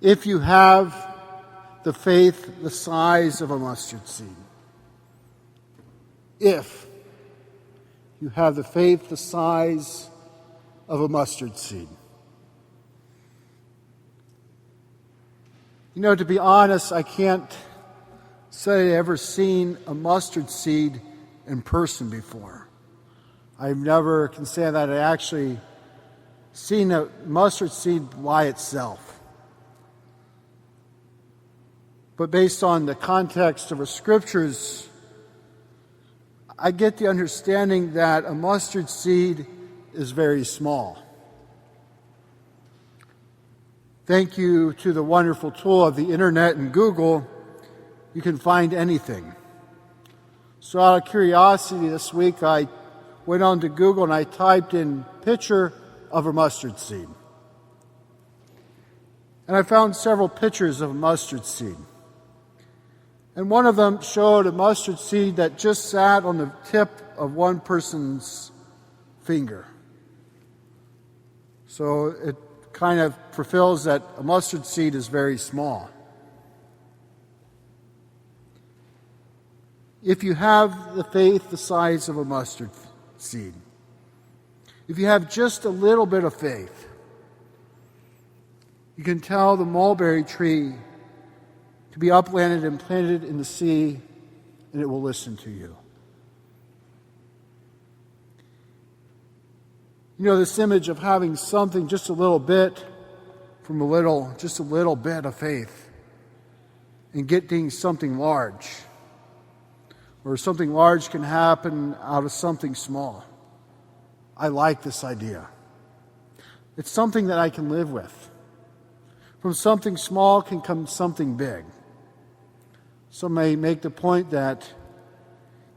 If you have the faith the size of a mustard seed. If you have the faith the size of a mustard seed. You know, to be honest, I can't say I've ever seen a mustard seed in person before. I've never can say that I actually seen a mustard seed by itself. But based on the context of the scriptures, I get the understanding that a mustard seed is very small. Thank you to the wonderful tool of the internet and Google, you can find anything. So out of curiosity this week, I went on to Google and I typed in picture of a mustard seed. And I found several pictures of a mustard seed. And one of them showed a mustard seed that just sat on the tip of one person's finger. So it kind of fulfills that a mustard seed is very small. If you have the faith the size of a mustard seed, if you have just a little bit of faith, you can tell the mulberry tree to be uplanded and planted in the sea, and it will listen to you. You know, this image of having something just a little bit from just a little bit of faith and getting something large. Or something large can happen out of something small. I like this idea. It's something that I can live with. From something small can come something big. Some may make the point that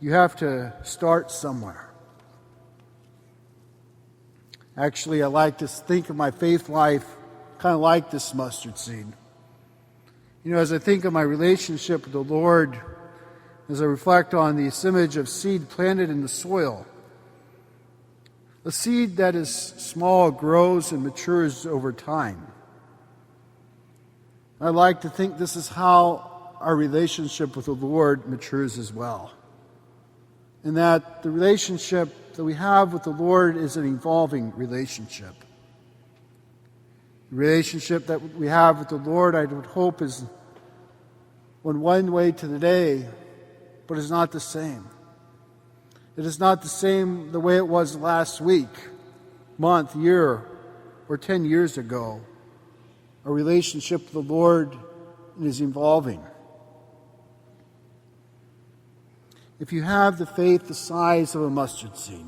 you have to start somewhere. Actually, I like to think of my faith life kind of like this mustard seed. You know, as I think of my relationship with the Lord, as I reflect on this image of seed planted in the soil, a seed that is small grows and matures over time. I like to think this is how our relationship with the Lord matures as well. And that the relationship that we have with the Lord is an evolving relationship. The relationship that we have with the Lord, I would hope, is one way to the day, but is not the same. It is not the same the way it was last week, month, year, or 10 years ago. Our relationship with the Lord is evolving. If you have the faith the size of a mustard seed,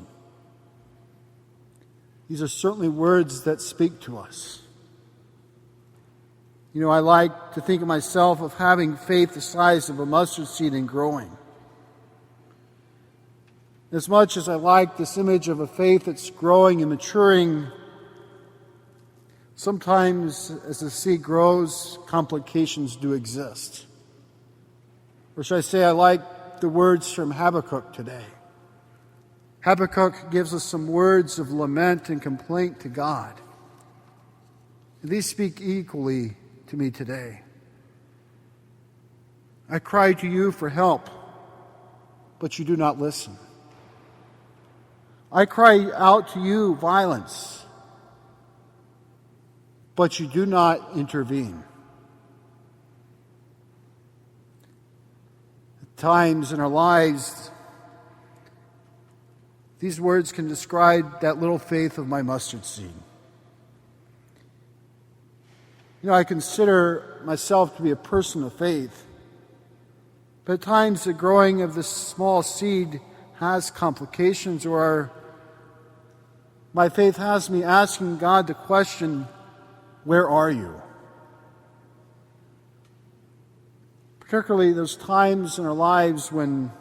these are certainly words that speak to us. You know, I like to think of myself of having faith the size of a mustard seed and growing. As much as I like this image of a faith that's growing and maturing, sometimes as the seed grows, complications do exist. Or should I say, I like the words from Habakkuk today. Habakkuk gives us some words of lament and complaint to God. And these speak equally to me today. I cry to you for help, but you do not listen. I cry out to you violence, but you do not intervene. At times in our lives, these words can describe that little faith of my mustard seed. You know, I consider myself to be a person of faith, but at times the growing of this small seed has complications, or my faith has me asking God the question, where are you? Particularly those times in our lives when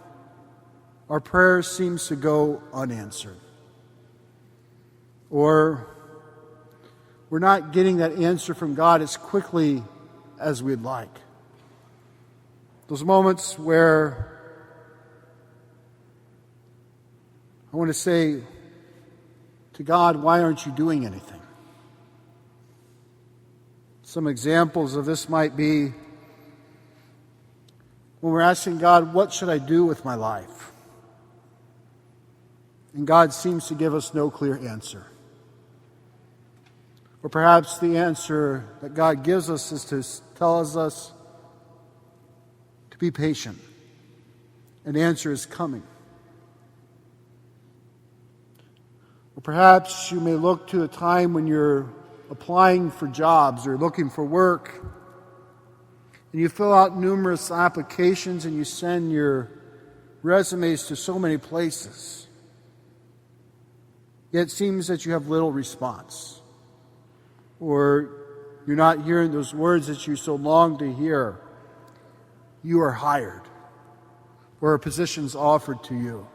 our prayer seems to go unanswered. Or we're not getting that answer from God as quickly as we'd like. Those moments where I want to say to God, why aren't you doing anything? Some examples of this might be when we're asking God, what should I do with my life? And God seems to give us no clear answer. Or perhaps the answer that God gives us is to tell us to be patient. An answer is coming. Or perhaps you may look to a time when you're applying for jobs or looking for work, and you fill out numerous applications and you send your resumes to so many places. Yet it seems that you have little response. Or you're not hearing those words that you so long to hear. You are hired. Or a position's offered to you.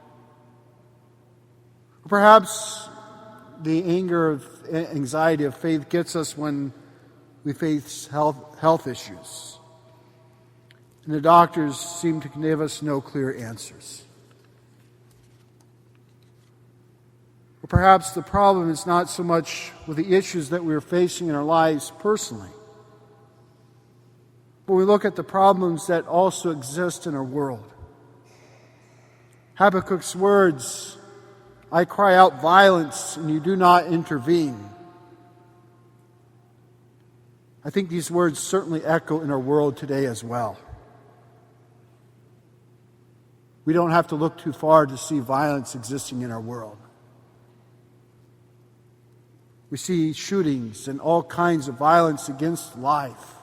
Or perhaps the anger of anxiety of faith gets us when we face health issues. And the doctors seem to give us no clear answers. Or perhaps the problem is not so much with the issues that we are facing in our lives personally, but we look at the problems that also exist in our world. Habakkuk's words, I cry out violence and you do not intervene. I think these words certainly echo in our world today as well. We don't have to look too far to see violence existing in our world. We see shootings and all kinds of violence against life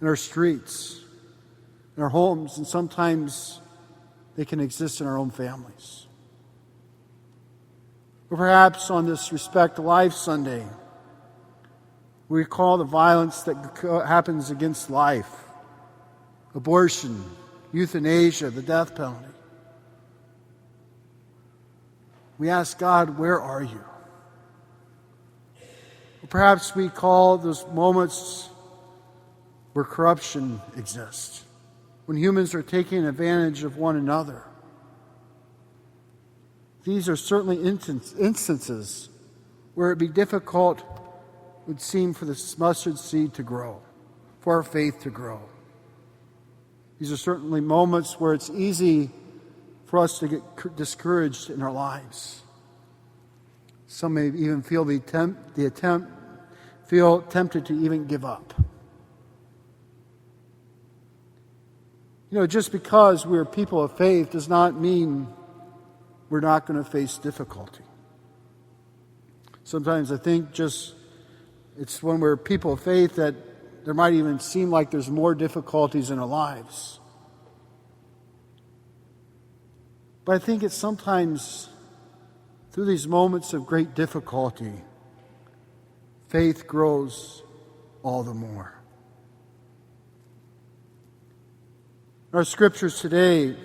in our streets, in our homes, and sometimes they can exist in our own families. Or perhaps on this Respect Life Sunday, we recall the violence that happens against life, abortion, euthanasia, the death penalty. We ask God, where are you? Or perhaps we call those moments where corruption exists, when humans are taking advantage of one another. These are certainly instances where it would be difficult, would seem, for the mustard seed to grow, for our faith to grow. These are certainly moments where it's easy for us to get discouraged in our lives. Some may even feel feel tempted to even give up. Just because we're people of faith does not mean we're not going to face difficulty. Sometimes I think it's when we're people of faith that there might even seem like there's more difficulties in our lives. But I think it's sometimes through these moments of great difficulty, faith grows all the more. In our scriptures today,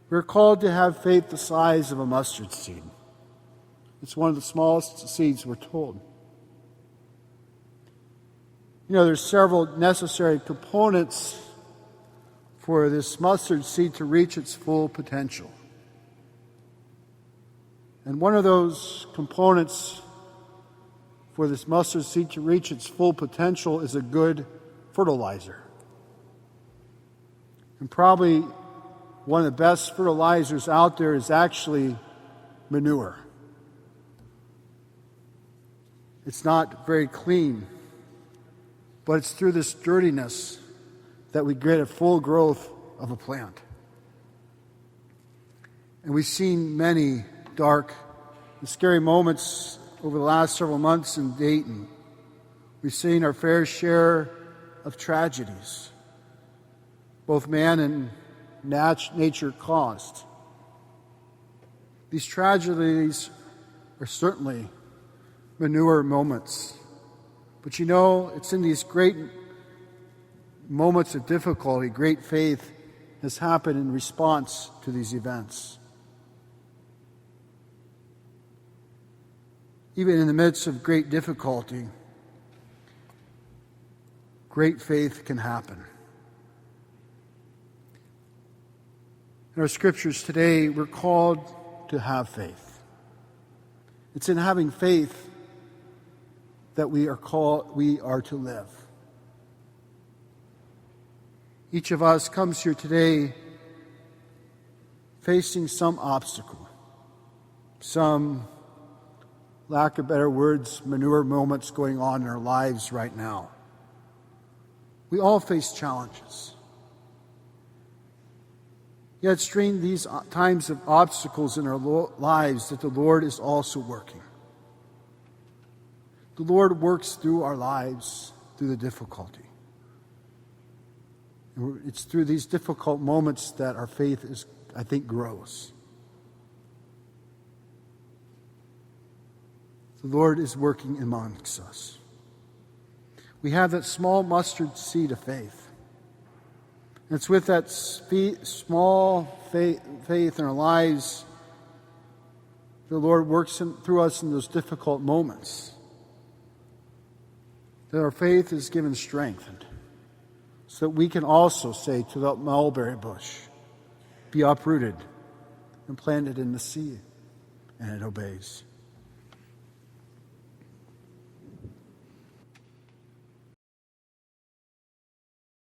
we're called to have faith the size of a mustard seed. It's one of the smallest seeds, we're told. There's several necessary components for this mustard seed to reach its full potential. And one of those components for this mustard seed to reach its full potential is a good fertilizer. And probably one of the best fertilizers out there is actually manure. It's not very clean, but it's through this dirtiness that we get a full growth of a plant. And we've seen many dark and scary moments over the last several months in Dayton. We've seen our fair share of tragedies, both man and nature caused. These tragedies are certainly manure moments. But it's in these great moments of difficulty, great faith has happened in response to these events. Even in the midst of great difficulty, great faith can happen. In our scriptures today, we're called to have faith. It's in having faith that we are to live. Each of us comes here today facing some obstacle, some, lack of better words, manure moments going on in our lives right now. We all face challenges. Yet it's during these times of obstacles in our lives that the Lord is also working. The Lord works through our lives, through the difficulty. It's through these difficult moments that our faith grows. The Lord is working amongst us. We have that small mustard seed of faith. And it's with that small faith in our lives the Lord works through us in those difficult moments. That our faith is given strengthened so that we can also say to the mulberry bush, be uprooted and planted in the sea, and it obeys.